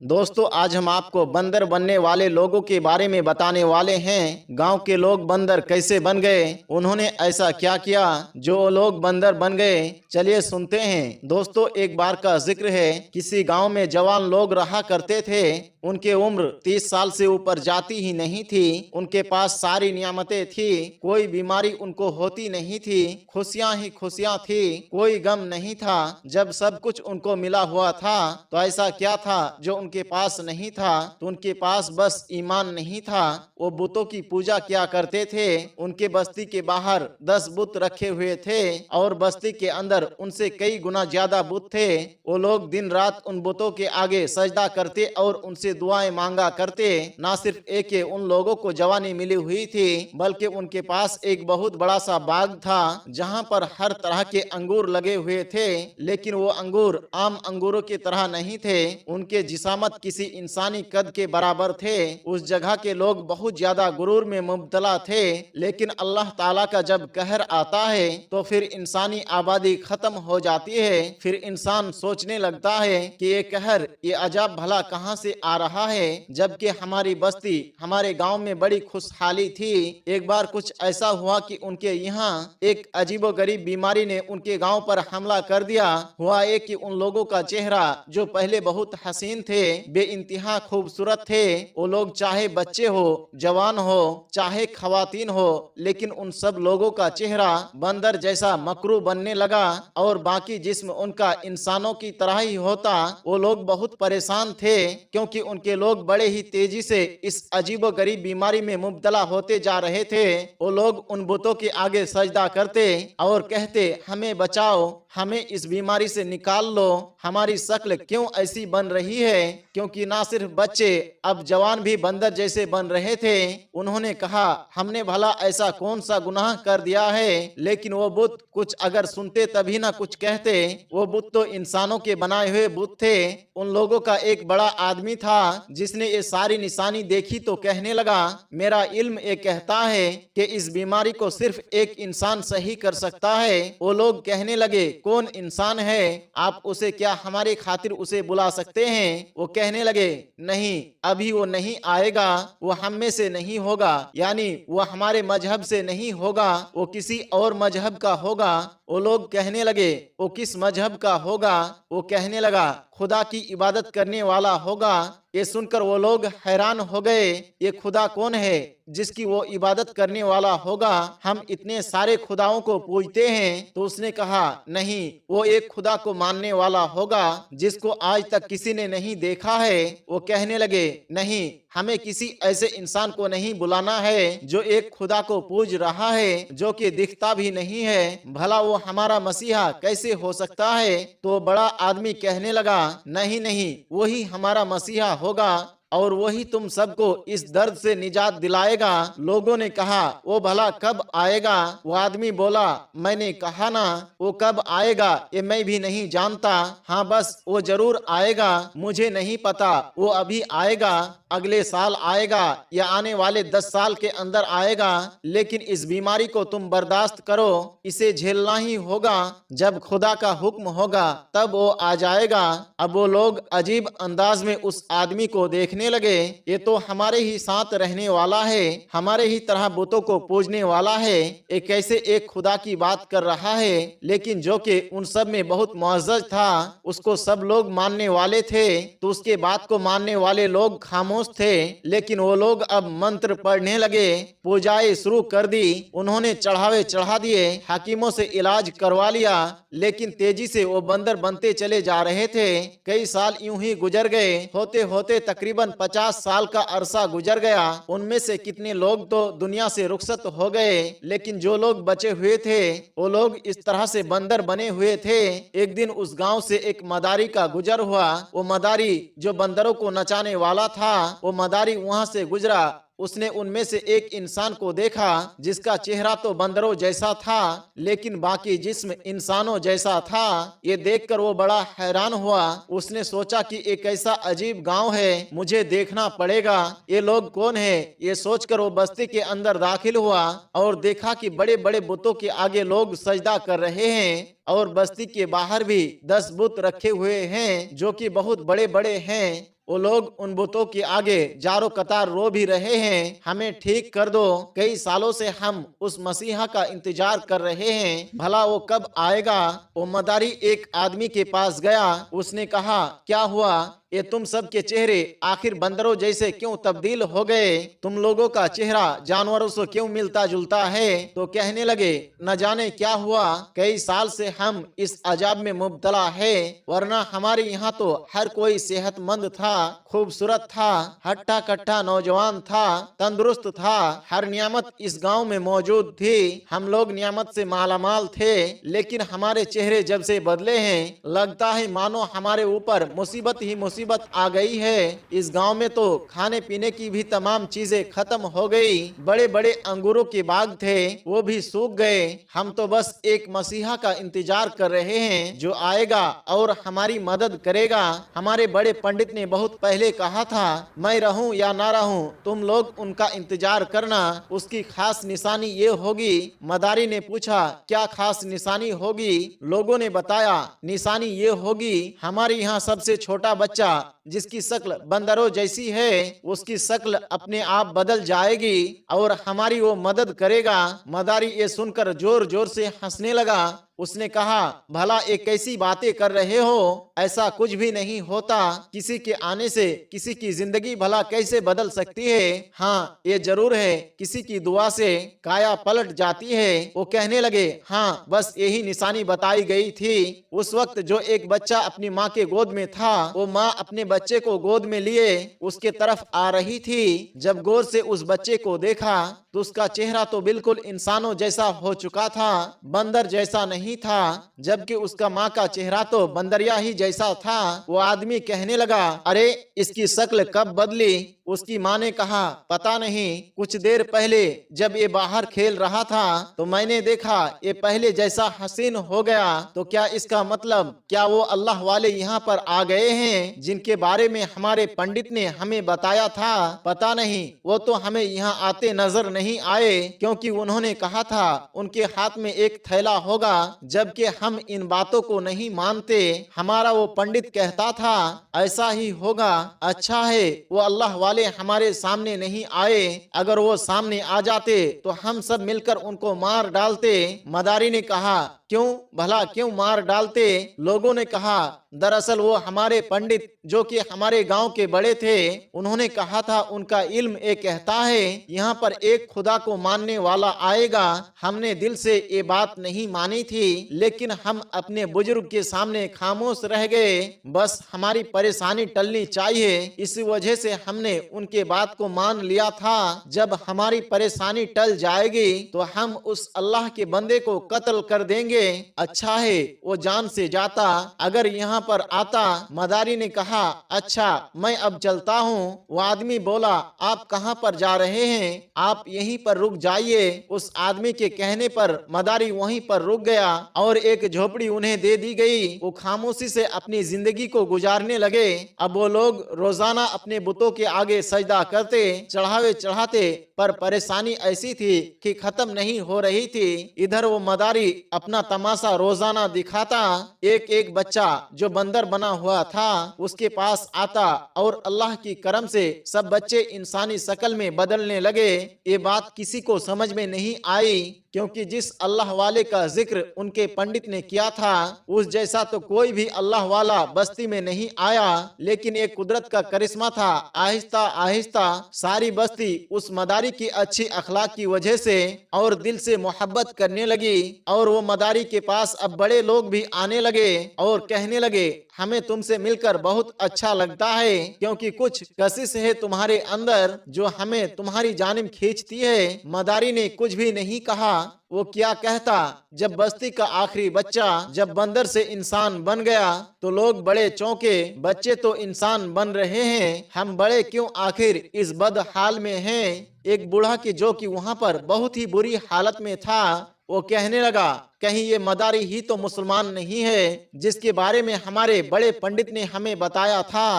दोस्तों, आज हम आपको बंदर बनने वाले लोगों के बारे में बताने वाले हैं। गांव के लोग बंदर कैसे बन गए, उन्होंने ऐसा क्या किया जो वो लोग बंदर बन गए। चलिए सुनते हैं। दोस्तों, एक बार का जिक्र है, किसी गांव में जवान लोग रहा करते थे। उनके उम्र 30 साल से ऊपर जाती ही नहीं थी। उनके पास सारी नियामतें थी, कोई बीमारी उनको होती नहीं थी, खुशियां ही खुशियां थी, कोई गम नहीं था। जब सब कुछ उनको मिला हुआ था तो ऐसा क्या था जो उनके पास नहीं था? तो उनके पास बस ईमान नहीं था। वो बुतों की पूजा किया करते थे। उनके बस्ती के बाहर 10 बुत रखे हुए थे और बस्ती के अंदर उनसे कई गुना ज्यादा बुत थे। वो लोग दिन रात उन बुतों के आगे सजदा करते और उनसे दुआएं मांगा करते। ना सिर्फ एक ही उन लोगों को जवानी मिली हुई थी, बल्कि उनके पास एक बहुत बड़ा सा बाग था जहां पर हर तरह के अंगूर लगे हुए थे। लेकिन वो अंगूर आम अंगूरों की तरह नहीं थे। उनके जिसामत किसी इंसानी कद के बराबर थे। उस जगह के लोग बहुत ज्यादा गुरूर में मुब्तला थे। लेकिन अल्लाह ताला का जब कहर आता है तो फिर इंसानी आबादी खत्म हो जाती है। फिर इंसान सोचने लगता है कि ये कहर, ये अजाब भला कहां से आ रहा है, जबकि हमारी बस्ती, हमारे गांव में बड़ी खुशहाली थी। एक बार कुछ ऐसा हुआ कि उनके यहाँ एक अजीबोगरीब बीमारी ने उनके गांव पर हमला कर दिया। हुआ एक कि उन लोगों का चेहरा जो पहले बहुत हसीन थे, बेइंतहा खूबसूरत थे, वो लोग चाहे बच्चे हो, जवान हो, चाहे खवातीन हो, लेकिन उन सब लोगों का चेहरा बंदर जैसा मकरू बनने लगा और बाकी जिस्म उनका इंसानों की तरह ही होता। वो लोग बहुत परेशान थे क्योंकि उनके लोग बड़े ही तेजी से इस अजीबोगरीब बीमारी में मुब्तला होते जा रहे थे। वो लोग उन बुतों के आगे सजदा करते और कहते, हमें बचाओ, हमें इस बीमारी से निकाल लो। हमारी शक्ल क्यों ऐसी बन रही है? क्योंकि ना सिर्फ बच्चे, अब जवान भी बंदर जैसे बन रहे थे। उन्होंने कहा, हमने भला ऐसा कौन सा गुनाह कर दिया है? लेकिन वो बुत कुछ अगर सुनते तभी ना कुछ कहते। वो बुत तो इंसानों के बनाए हुए बुत थे। उन लोगों का एक बड़ा आदमी था जिसने ये सारी निशानी देखी तो कहने लगा, मेरा इल्म ये कहता है कि इस बीमारी को सिर्फ एक इंसान सही कर सकता है। वो लोग कहने लगे, कौन इंसान है? आप उसे क्या हमारे खातिर उसे बुला सकते हैं? वो कहने लगे, नहीं, अभी वो नहीं आएगा, वो हम में से नहीं होगा, यानी वो हमारे मजहब से नहीं होगा, वो किसी और मजहब का होगा। वो लोग कहने लगे, वो किस मजहब का होगा? वो कहने लगा, खुदा की इबादत करने वाला होगा। ये सुनकर वो लोग हैरान हो गए, ये खुदा कौन है जिसकी वो इबादत करने वाला होगा? हम इतने सारे खुदाओं को पूजते हैं। तो उसने कहा, नहीं, वो एक खुदा को मानने वाला होगा जिसको आज तक किसी ने नहीं देखा है। वो कहने लगे, नहीं, हमें किसी ऐसे इंसान को नहीं बुलाना है जो एक खुदा को पूज रहा है जो कि दिखता भी नहीं है। भला वो हमारा मसीहा कैसे हो सकता है? तो बड़ा आदमी कहने लगा, नहीं नहीं, वही हमारा मसीहा होगा और वही तुम सबको इस दर्द से निजात दिलाएगा। लोगों ने कहा, वो भला कब आएगा? वो आदमी बोला, मैंने कहा ना, वो कब आएगा ये मैं भी नहीं जानता। हाँ, बस वो जरूर आएगा, मुझे नहीं पता वो अभी आएगा, अगले साल आएगा या आने वाले 10 साल के अंदर आएगा। लेकिन इस बीमारी को तुम बर्दाश्त करो, इसे झेलना ही होगा। जब खुदा का हुक्म होगा तब वो आ जाएगा। अब वो लोग अजीब अंदाज में उस आदमी को देखने लगे। ये तो हमारे ही साथ रहने वाला है, हमारे ही तरह बुतों को पूजने वाला है। ये कैसे एक खुदा की बात कर रहा है? लेकिन जो कि उन सब में बहुत मुअज़्ज़ज़ था, उसको सब लोग मानने वाले थे, तो उसके बात को मानने वाले लोग खामोश थे। लेकिन वो लोग अब मंत्र पढ़ने लगे, पूजाएं शुरू कर दी, उन्होंने चढ़ावे चढ़ा दिए, हकीमों से इलाज करवा लिया, लेकिन तेजी से वो बंदर बनते चले जा रहे थे। कई साल यूं ही गुजर गए। होते होते तकरीबन 50 साल का अरसा गुजर गया। उनमें से कितने लोग तो दुनिया से रुखसत हो गए, लेकिन जो लोग बचे हुए थे वो लोग इस तरह से बंदर बने हुए थे। एक दिन उस गांव से एक मदारी का गुजर हुआ। वो मदारी जो बंदरों को नचाने वाला था, वो मदारी वहां से गुजरा। उसने उनमें से एक इंसान को देखा जिसका चेहरा तो बंदरों जैसा था, लेकिन बाकी जिस्म इंसानों जैसा था। ये देखकर वो बड़ा हैरान हुआ। उसने सोचा कि एक ऐसा अजीब गांव है, मुझे देखना पड़ेगा, ये लोग कौन है? ये सोचकर वो बस्ती के अंदर दाखिल हुआ और देखा कि बड़े बड़े बुतों के आगे लोग सजदा कर रहे हैं और बस्ती के बाहर भी 10 बुत रखे हुए हैं जो कि बहुत बड़े बड़े हैं। वो लोग उन बुतों के आगे जारो कतार रो भी रहे हैं, हमें ठीक कर दो, कई सालों से हम उस मसीहा का इंतजार कर रहे हैं, भला वो कब आएगा। वो मदारी एक आदमी के पास गया, उसने कहा, क्या हुआ, ये तुम सब के चेहरे आखिर बंदरों जैसे क्यों तब्दील हो गए, तुम लोगों का चेहरा जानवरों से क्यों मिलता जुलता है। तो कहने लगे, न जाने क्या हुआ, कई साल से हम इस अजाब में मुब्तला है, वरना हमारे यहाँ तो हर कोई सेहतमंद था, खूबसूरत था, हट्टा कट्टा नौजवान था, तंदुरुस्त था, हर नियामत इस गांव में मौजूद थी, हम लोग नियामत से मालामाल थे, लेकिन हमारे चेहरे जब से बदले हैं, लगता है मानो हमारे ऊपर मुसीबत ही मुसीबत आ गई है। इस गांव में तो खाने पीने की भी तमाम चीजें खत्म हो गई, बड़े बड़े अंगूरों के बाग थे वो भी सूख गए, हम तो बस एक मसीहा का इंतजार कर रहे हैं जो आएगा और हमारी मदद करेगा। हमारे बड़े पंडित ने बहुत पहले कहा था, मैं रहूं या ना रहूं, तुम लोग उनका इंतजार करना, उसकी खास निशानी ये होगी। मदारी ने पूछा, क्या खास निशानी होगी। लोगों ने बताया, निशानी ये होगी, हमारे यहाँ सबसे छोटा बच्चा जिसकी शक्ल बंदरों जैसी है, उसकी शक्ल अपने आप बदल जाएगी और हमारी वो मदद करेगा। मदारी ये सुनकर जोर जोर से हंसने लगा। उसने कहा, भला एक कैसी बातें कर रहे हो, ऐसा कुछ भी नहीं होता, किसी के आने से किसी की जिंदगी भला कैसे बदल सकती है। हाँ ये जरूर है, किसी की दुआ से काया पलट जाती है। वो कहने लगे, हाँ बस यही निशानी बताई गई थी। उस वक्त जो एक बच्चा अपनी माँ के गोद में था, वो माँ अपने बच्चे को गोद में लिए उसके तरफ आ रही थी। जब गौर से उस बच्चे को देखा तो उसका चेहरा तो बिल्कुल इंसानों जैसा हो चुका था, बंदर जैसा नहीं था, जबकि उसका माँ का चेहरा तो बंदरिया ही जैसा था। वो आदमी कहने लगा, अरे इसकी शक्ल कब बदली। उसकी माँ ने कहा, पता नहीं, कुछ देर पहले जब ये बाहर खेल रहा था तो मैंने देखा ये पहले जैसा हसीन हो गया। तो क्या इसका मतलब, क्या वो अल्लाह वाले यहाँ पर आ गए हैं जिनके बारे में हमारे पंडित ने हमें बताया था। पता नहीं, वो तो हमें यहाँ आते नजर नहीं आए, क्योंकि उन्होंने कहा था उनके हाथ में एक थैला होगा, जबकि हम इन बातों को नहीं मानते। हमारा वो पंडित कहता था ऐसा ही होगा। अच्छा है वो अल्लाह वाले हमारे सामने नहीं आए, अगर वो सामने आ जाते तो हम सब मिलकर उनको मार डालते। मदारी ने कहा, क्यों, भला क्यों मार डालते। लोगों ने कहा, दरअसल वो हमारे पंडित जो कि हमारे गांव के बड़े थे, उन्होंने कहा था उनका इल्म ये कहता है यहाँ पर एक खुदा को मानने वाला आएगा। हमने दिल से ये बात नहीं मानी थी, लेकिन हम अपने बुजुर्ग के सामने खामोश रह गए। बस हमारी परेशानी टलनी चाहिए, इस वजह से हमने उनके बात को मान लिया था। जब हमारी परेशानी टल जाएगी तो हम उस अल्लाह के बंदे को कत्ल कर देंगे। अच्छा है वो जान से जाता, अगर यहाँ पर आता। मदारी ने कहा, अच्छा मैं अब चलता हूँ। वो आदमी बोला, आप कहाँ पर जा रहे हैं, आप यहीं पर रुक जाइए। उस आदमी के कहने पर मदारी वहीं पर रुक गया और एक झोपड़ी उन्हें दे दी गई। वो खामोशी से अपनी जिंदगी को गुजारने लगे। अब वो लोग रोजाना अपने बुतों के आगे सजदा करते, चढ़ावे चढ़ाते, पर परेशानी ऐसी थी कि खत्म नहीं हो रही थी। इधर वो मदारी अपना तमाशा रोजाना दिखाता। एक एक बच्चा जो बंदर बना हुआ था उसके पास आता और अल्लाह की करम से सब बच्चे इंसानी शक्ल में बदलने लगे। ये बात किसी को समझ में नहीं आई, क्योंकि जिस अल्लाह वाले का जिक्र उनके पंडित ने किया था उस जैसा तो कोई भी अल्लाह वाला बस्ती में नहीं आया। लेकिन एक कुदरत का करिश्मा था, आहिस्ता आहिस्ता सारी बस्ती उस मदारी की अच्छी अखलाक की वजह से और दिल से मोहब्बत करने लगी। और वो मदारी के पास अब बड़े लोग भी आने लगे और कहने लगे, हमें तुमसे मिलकर बहुत अच्छा लगता है, क्योंकि कुछ कशिश है तुम्हारे अंदर जो हमें तुम्हारी जानिब खींचती है। मदारी ने कुछ भी नहीं कहा। वो क्या कहता, जब बस्ती का आखिरी बच्चा जब बंदर से इंसान बन गया तो लोग बड़े चौंके, बच्चे तो इंसान बन रहे हैं, हम बड़े क्यों आखिर इस बद हाल में हैं। एक बूढ़ा की जो कि वहाँ पर बहुत ही बुरी हालत में था, वो कहने लगा, कहीं ये मदारी ही तो मुसलमान नहीं है जिसके बारे में हमारे बड़े पंडित ने हमें बताया था।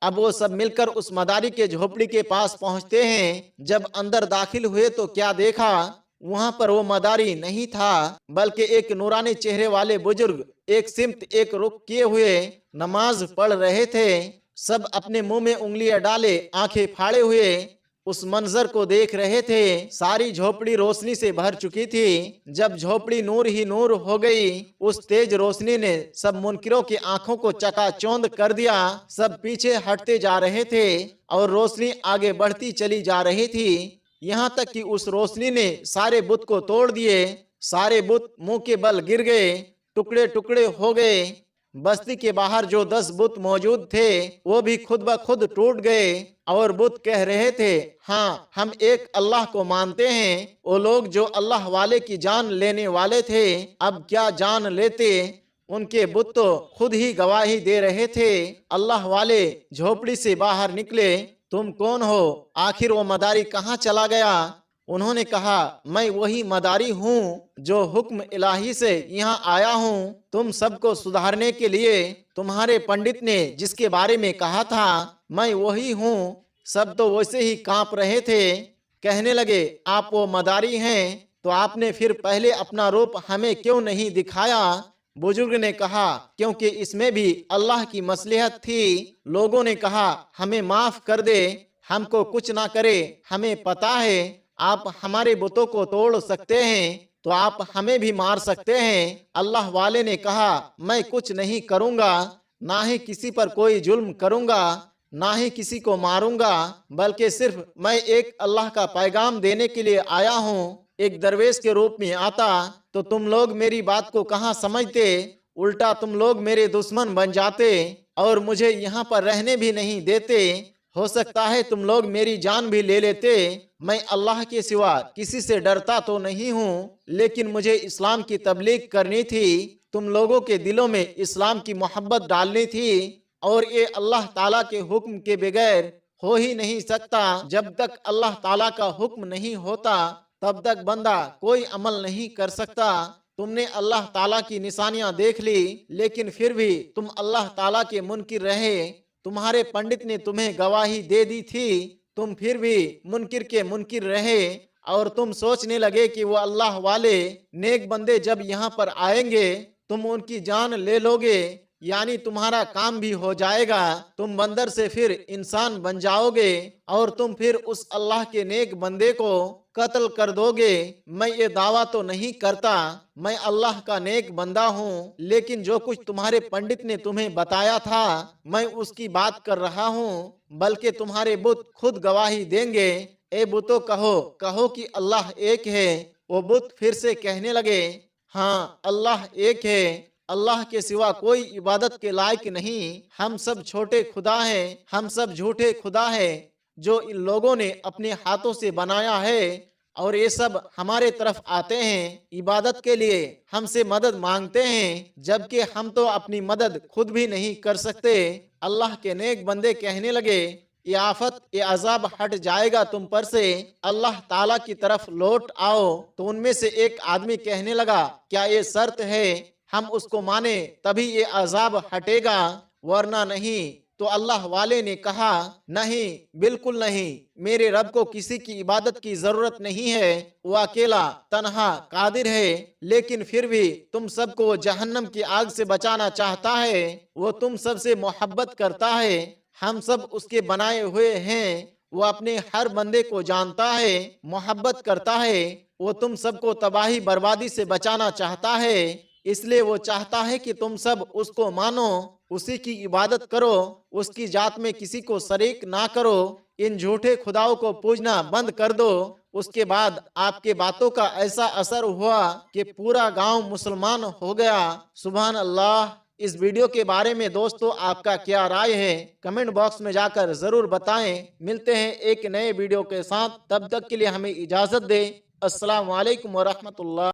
अब वो सब मिलकर उस मदारी के झोपड़ी के पास पहुंचते हैं। जब अंदर दाखिल हुए तो क्या देखा, वहां पर वो मदारी नहीं था, बल्कि एक नूरानी चेहरे वाले बुजुर्ग एक सिमत एक रुख किए हुए नमाज पढ़ रहे थे। सब अपने मुंह में उंगलियां डाले आंखें फाड़े हुए उस मंजर को देख रहे थे। सारी झोपड़ी रोशनी से भर चुकी थी। जब झोपड़ी नूर ही नूर हो गई, उस तेज रोशनी ने सब मुनकिरों की आंखों को चकाचौंध कर दिया। सब पीछे हटते जा रहे थे और रोशनी आगे बढ़ती चली जा रही थी, यहाँ तक कि उस रोशनी ने सारे बुत को तोड़ दिए। सारे बुत मुंह के बल गिर गए, टुकड़े टुकड़े हो गए। बस्ती के बाहर जो 10 बुत मौजूद थे वो भी खुद ब खुद टूट गए और बुत कह रहे थे, हाँ, हम एक अल्लाह को मानते हैं। वो लोग जो अल्लाह वाले की जान लेने वाले थे, अब क्या जान लेते। उनके बुत तो खुद ही गवाही दे रहे थे। अल्लाह वाले झोपड़ी से बाहर निकले, तुम कौन हो? आखिर वो मदारी कहाँ चला गया? उन्होंने कहा, मैं वही मदारी हूँ जो हुक्म इलाही से यहाँ आया हूँ, तुम सबको सुधारने के लिए। तुम्हारे पंडित ने जिसके बारे में कहा था, मैं वही हूँ। सब तो वैसे ही कांप रहे थे। कहने लगे, आप वो मदारी हैं, तो आपने फिर पहले अपना रूप हमें क्यों नहीं दिखाया? बुजुर्ग ने कहा, क्योंकि इसमें भी अल्लाह की मसलहत थी। लोगों ने कहा, हमें माफ कर दे, हमको कुछ ना करे। हमें पता है आप हमारे बुतों को तोड़ सकते हैं, तो आप हमें भी मार सकते हैं। अल्लाह वाले ने कहा, मैं कुछ नहीं करूंगा, ना ही किसी पर कोई जुल्म करूंगा, ना ही किसी को मारूंगा, बल्कि सिर्फ मैं एक अल्लाह का पैगाम देने के लिए आया हूँ। एक दरवेश के रूप में आता तो तुम लोग मेरी बात को कहाँ समझते, उल्टा तुम लोग मेरे दुश्मन बन जाते और मुझे यहाँ पर रहने भी नहीं देते। हो सकता है तुम लोग मेरी जान भी ले लेते। मैं अल्लाह के सिवा किसी से डरता तो नहीं हूँ, लेकिन मुझे इस्लाम की तबलीग करनी थी। तुम लोगों के दिलों में इस्लाम की मोहब्बत डालनी थी, और ये अल्लाह ताला के हुक्म के बगैर हो ही नहीं सकता। जब तक अल्लाह ताला का हुक्म नहीं होता, तब तक बंदा कोई अमल नहीं कर सकता। तुमने अल्लाह ताला की निशानियां देख ली, लेकिन फिर भी तुम अल्लाह ताला के मुनकिर रहे। तुम्हारे पंडित ने तुम्हें गवाही दे दी थी, तुम फिर भी मुनकिर के मुनकिर रहे और तुम सोचने लगे कि वो अल्लाह वाले नेक बंदे जब यहाँ पर आएंगे तुम उनकी जान ले लोगे, यानी तुम्हारा काम भी हो जाएगा। तुम बंदर से फिर इंसान बन जाओगे और तुम फिर उस अल्लाह के नेक बंदे को कत्ल कर दोगे। मैं ये दावा तो नहीं करता मैं अल्लाह का नेक बंदा हूँ, लेकिन जो कुछ तुम्हारे पंडित ने तुम्हें बताया था मैं उसकी बात कर रहा हूँ। बल्कि तुम्हारे बुत खुद गवाही देंगे। ए बुतो, कहो कहो कि अल्लाह एक है। वो बुत फिर से कहने लगे, हाँ, अल्लाह एक है, अल्लाह के सिवा कोई इबादत के लायक नहीं। हम सब छोटे खुदा हैं, हम सब झूठे खुदा हैं जो इन लोगों ने अपने हाथों से बनाया है, और ये सब हमारे तरफ आते हैं इबादत के लिए, हमसे मदद मांगते हैं, जबकि हम तो अपनी मदद खुद भी नहीं कर सकते। अल्लाह के नेक बंदे कहने लगे, ये आफत, ये अजाब हट जाएगा तुम पर से, अल्लाह ताला की तरफ लौट आओ। तो उनमें से एक आदमी कहने लगा, क्या ये शर्त है? हम उसको माने तभी ये अजाब हटेगा, वरना नहीं। तो अल्लाह वाले ने कहा, नहीं, बिल्कुल नहीं, मेरे रब को किसी की इबादत की जरूरत नहीं है, वो अकेला तन्हा कादिर है। लेकिन फिर भी तुम सबको वो जहन्नम की आग से बचाना चाहता है, वो तुम सबसे मोहब्बत करता है, हम सब उसके बनाए हुए हैं, वो अपने हर बंदे को जानता है, मोहब्बत करता है, वो तुम सबको तबाही बर्बादी से बचाना चाहता है। इसलिए वो चाहता है कि तुम सब उसको मानो, उसी की इबादत करो, उसकी जात में किसी को शरीक ना करो, इन झूठे खुदाओं को पूजना बंद कर दो। उसके बाद आपके बातों का ऐसा असर हुआ कि पूरा गांव मुसलमान हो गया। सुभान अल्लाह। इस वीडियो के बारे में दोस्तों आपका क्या राय है, कमेंट बॉक्स में जाकर जरूर बताएं। मिलते हैं एक नए वीडियो के साथ, तब तक के लिए हमें इजाजत दें। अस्सलाम वालेकुम व रहमतुल्लाह।